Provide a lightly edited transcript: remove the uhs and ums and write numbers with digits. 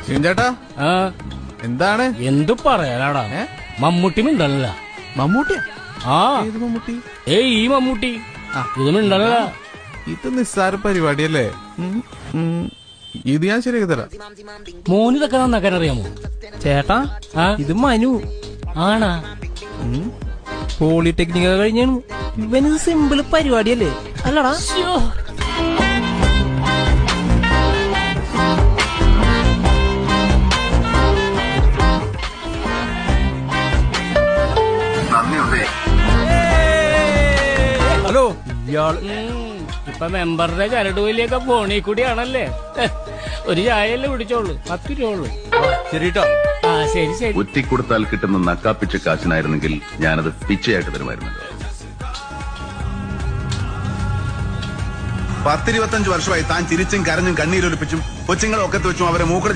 ചേട്ടാ എന്താണ് എന്തു പറയാനാടാ? മമ്മൂട്ടി മിണ്ടല്ല. മമ്മൂട്ടിയാ? ആ ഏത് മമ്മൂട്ടി? ഈ മമ്മൂട്ടി ഇത് മിണ്ടല്ല. ഇത് നിസ്സാര പരിപാടിയല്ലേ? ഇത് ഞാൻ ശരിയാക്കി തരാം. മോനിതൊക്കെ നന്നാക്കാൻ അറിയാമോ ചേട്ടാ? ഇത് മനു ആണാ? പോളിടെക്നിക് കഴിഞ്ഞാണ്. ഇവനിത് സിമ്പിൾ പരിപാടിയല്ലേ അല്ലടാ? ഹലോ, ഇയാൾ ഇപ്പൊ മെമ്പറുടെ ചരടുവലിയൊക്കെ ഫോണിൽ കൂടിയാണല്ലേ? ഒരു ചായയല്ലേ പിടിച്ചോളൂ, 10 രൂപ ഉള്ളു. ശരിട്ടോ. ആ ശരി ശരി. ഒറ്റിക്കൊടുത്താൽ കിട്ടുന്ന നക്കാപ്പിച്ച കാശിനായിരുന്നെങ്കിൽ ഞാനത് പിച്ചയായിട്ട് തരുമായിരുന്നു. 10-25 വർഷമായി താൻ ചിരിച്ചും കരഞ്ഞും കണ്ണീരൊലിപ്പിച്ചും കൊച്ചുങ്ങളെ ഒക്കത്ത് വെച്ചും അവരെ മൂക്കട